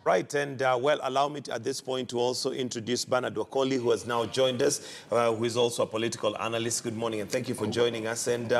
Right, and well, allow me to, at this point to also introduce Bernard Wakoli, who has now joined us, who is also a political analyst. Good morning, and thank you for joining us. And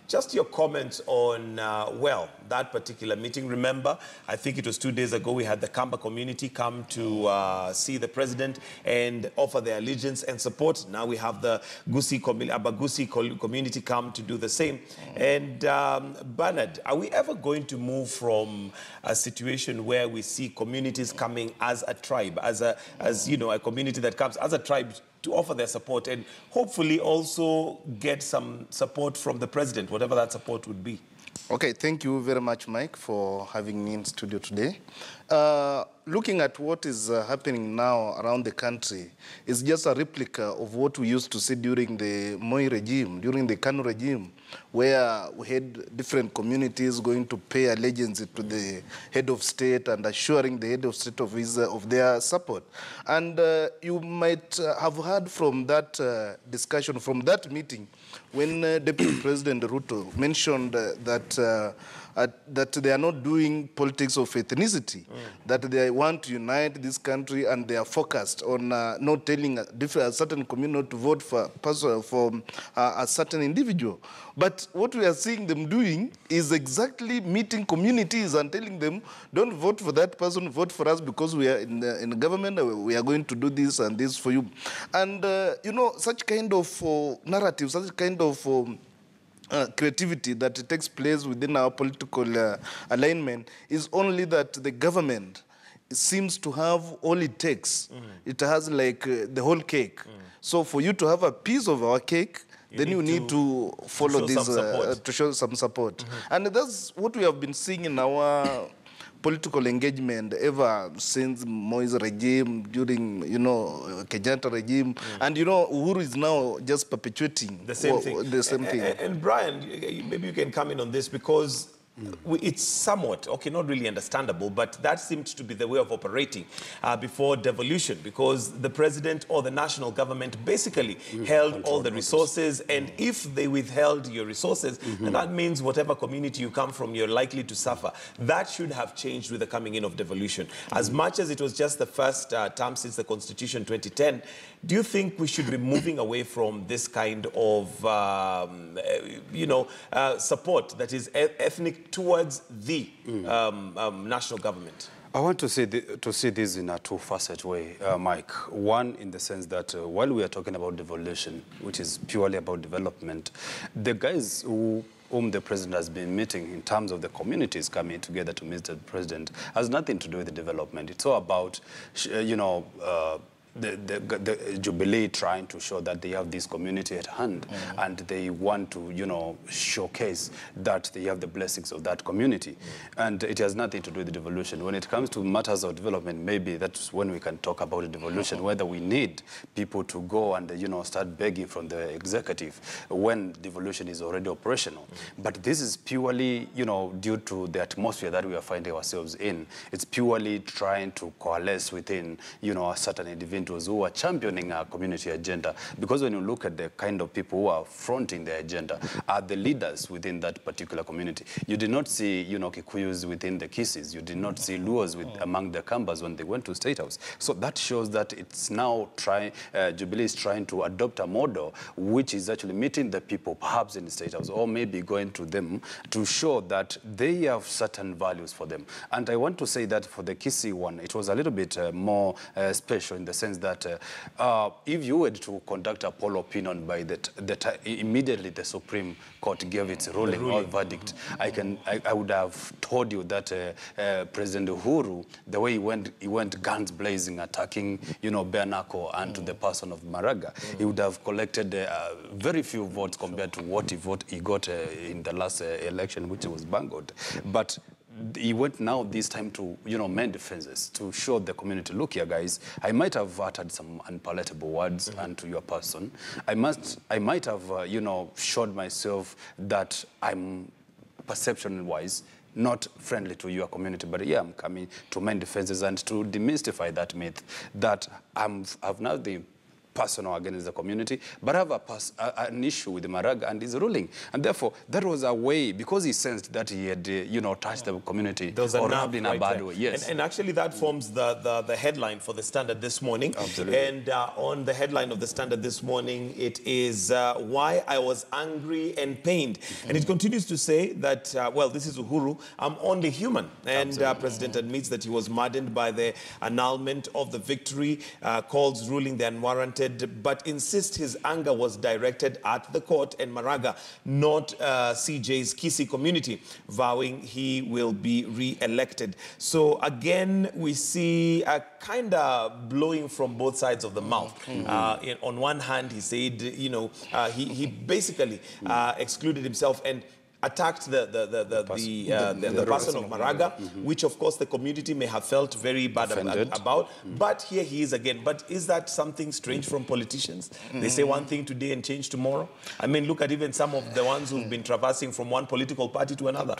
just your comments on, well, that particular meeting. Remember, I think it was 2 days ago, we had the Kamba community come to see the president and offer their allegiance and support. Now we have the Abagusii community come to do the same. And Bernard, are we ever going to move from a situation where we see communities coming as a tribe, as you know, a community that comes as a tribe to offer their support and hopefully also get some support from the president, whatever that support would be? Okay, thank you very much, Mike, for having me in studio today. Looking at what is happening now around the country is just a replica of what we used to see during the Moi regime, during the Kanu regime, where we had different communities going to pay allegiance to the head of state and assuring the head of state of their support. And you might have heard from that discussion, from that meeting, when Deputy President Ruto mentioned that they are not doing politics of ethnicity, that they want to unite this country and they are focused on not telling a certain community not to vote for a certain individual. But what we are seeing them doing is exactly meeting communities and telling them, don't vote for that person, vote for us because we are in the government, we are going to do this and this for you. And, you know, such kind of narrative, such kind of creativity that takes place within our political alignment is only that the government seems to have all it takes. It has like the whole cake. So for you to have a piece of our cake, then you need to follow this, to show some support. And that's what we have been seeing in our political engagement ever since Moi's regime, during, you know, Kenyatta regime. And, you know, Uhuru is now just perpetuating the same thing. The same thing. And Brian, maybe you can come in on this because it's somewhat, okay, not really understandable, but that seemed to be the way of operating before devolution, because the president or the national government basically held all the resources, and if they withheld your resources, then that means whatever community you come from, you're likely to suffer. That should have changed with the coming in of devolution. As much as it was just the first term since the Constitution 2010, do you think we should be moving away from this kind of, you know, support that is ethnic towards the national government? I want to see this in a two-facet way, Mike. One, in the sense that while we are talking about devolution, which is purely about development, the guys whom the president has been meeting in terms of the communities coming together to meet the president has nothing to do with the development. It's all about, you know, the Jubilee trying to show that they have this community at hand and they want to, you know, showcase that they have the blessings of that community. And it has nothing to do with the devolution. When it comes to matters of development, maybe that's when we can talk about the devolution, whether we need people to go and, you know, start begging from the executive when devolution is already operational. But this is purely, you know, due to the atmosphere that we are finding ourselves in. It's purely trying to coalesce within, you know, a certain individual who are championing our community agenda. Because when you look at the kind of people who are fronting the agenda, are the leaders within that particular community. You did not see, you know, Kikuyus within the Kisiis. You did not see Luos among the Kambas when they went to State House. So that shows that it's now Jubilee is trying to adopt a model which is actually meeting the people, perhaps in the State House, or maybe going to them to show that they have certain values for them. And I want to say that for the Kisii one, it was a little bit more special in the sense that if you were to conduct a poll opinion by that immediately the Supreme Court gave its ruling or verdict, I would have told you that President Uhuru, the way he went guns blazing, attacking, you know, bare knuckle and to the person of Maraga, he would have collected very few votes compared to what he got in the last election, which was bungled. But he went now this time to, you know, mend fences, to show the community, look here, guys, I might have uttered some unpalatable words unto your person. I might have, you know, showed myself that I'm perception-wise not friendly to your community, but yeah, I'm coming to mend fences and to demystify that myth that I've now the personal against the community, but have an issue with Maraga and his ruling. And therefore, that was a way, because he sensed that he had, touched the community or rubbed in a bad way. Yes. And actually that forms the headline for the Standard this morning. Absolutely. And on the headline of the Standard this morning, it is why I was angry and pained. And it continues to say that, well, this is Uhuru, I'm only human. And President admits that he was maddened by the annulment of the victory, calls ruling the unwarranted, but insists his anger was directed at the court and Maraga, not CJ's Kisii community, vowing he will be re-elected. So again, we see a kind of blowing from both sides of the mouth. On one hand, he said, he basically excluded himself and attacked the person of Maraga, which of course the community may have felt very bad about. But here he is again. But is that something strange from politicians? They say one thing today and change tomorrow. I mean, look at even some of the ones who've been traversing from one political party to another.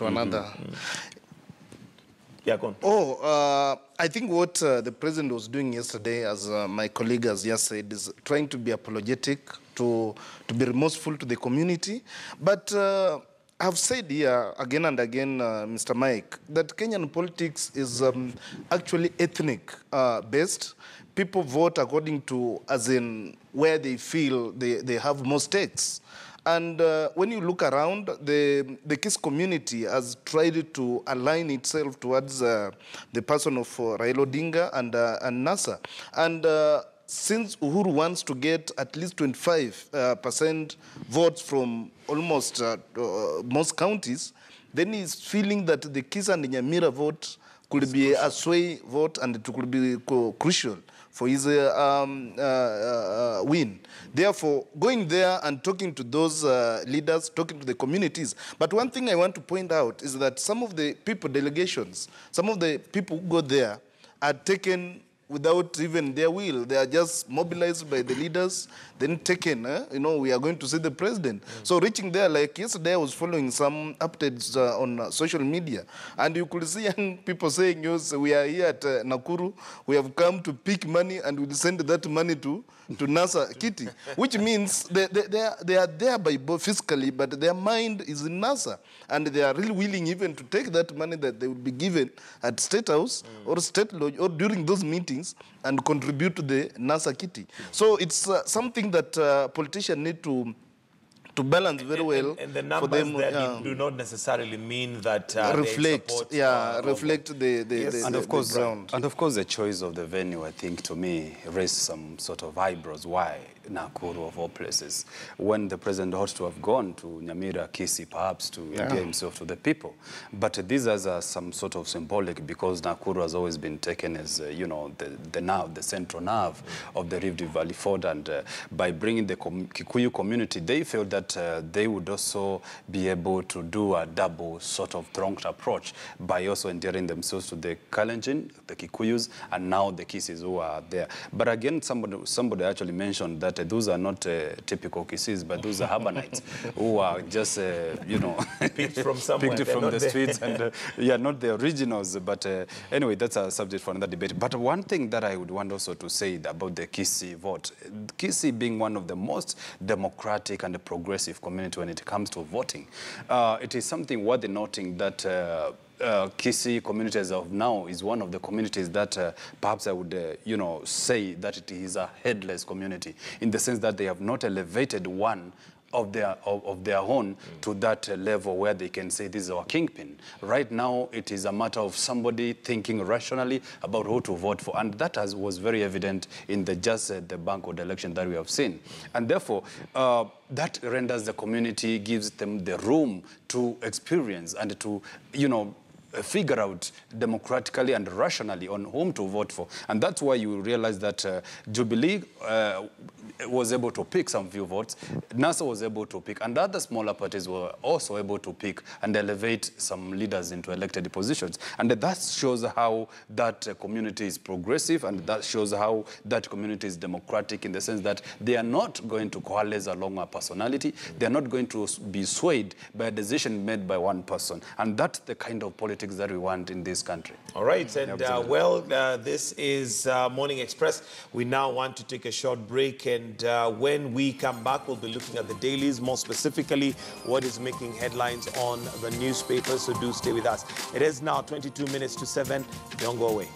Yeah, go on. I think what the president was doing yesterday, as my colleague has just said, is trying to be apologetic, to be remorseful to the community. But I've said here again and again, Mr. Mike, that Kenyan politics is actually ethnic based. People vote according to, as in, where they feel they have more stakes. And when you look around, the Kisii community has tried to align itself towards the person of Raila Odinga and NASA. And since Uhuru wants to get at least 25% votes from almost most counties, then he's feeling that the Kisii and Nyamira vote could be a sway vote and it could be crucial for his win. Therefore, going there and talking to those leaders, talking to the communities. But one thing I want to point out is that some of the people, delegations, some of the people who go there are taken without even their will. They are just mobilized by the leaders, then taken, we are going to see the president. So reaching there, like yesterday I was following some updates on social media, and you could see young people saying, yes, we are here at Nakuru, we have come to pick money and we'll send that money to NASA Kitty, which means they are there by fiscally, but their mind is in NASA, and they are really willing even to take that money that they will be given at State House or State Lodge or during those meetings and contribute to the NASA Kitty. So it's something that politicians need to balance very well. And the numbers for them, that do not necessarily mean that reflect, reflect the and of course, ground. And of course, the choice of the venue, I think, to me, raised some sort of eyebrows. Why Nakuru of all places? When the president ought to have gone to Nyamira, Kisii, perhaps to endear himself to the people. But these are some sort of symbolic, because Nakuru has always been taken as, the nerve, the central nerve of the Rift Valley Ford. And by bringing the Kikuyu community, they felt that they would also be able to do a double sort of thronged approach by also endearing themselves to the Kalenjin, the Kikuyus, and now the Kisiis who are there. But again, somebody actually mentioned that those are not typical Kisiis, but those are Habanites who are just, picked from somewhere. Picked from the streets, and not the originals. But anyway, that's a subject for another debate. But one thing that I would want also to say about the Kisii vote, Kisii being one of the most democratic and progressive community when it comes to voting, it is something worth noting that Kisii community as of now is one of the communities that perhaps I would, say that it is a headless community, in the sense that they have not elevated one of their own to that level where they can say this is our kingpin. Right now, it is a matter of somebody thinking rationally about who to vote for, and that was very evident in the Banco election that we have seen. And therefore, that renders the community, gives them the room to experience and to, figure out democratically and rationally on whom to vote for. And that's why you realize that Jubilee was able to pick some few votes, NASA was able to pick, and other smaller parties were also able to pick and elevate some leaders into elected positions. And that shows how that community is progressive, and that shows how that community is democratic, in the sense that they are not going to coalesce along a personality. They are not going to be swayed by a decision made by one person. And that's the kind of politics politics that we want in this country. All right, and this is Morning Express. We now want to take a short break, and when we come back, we'll be looking at the dailies, more specifically what is making headlines on the newspapers, so do stay with us. It is now 22 minutes to 7. Don't go away.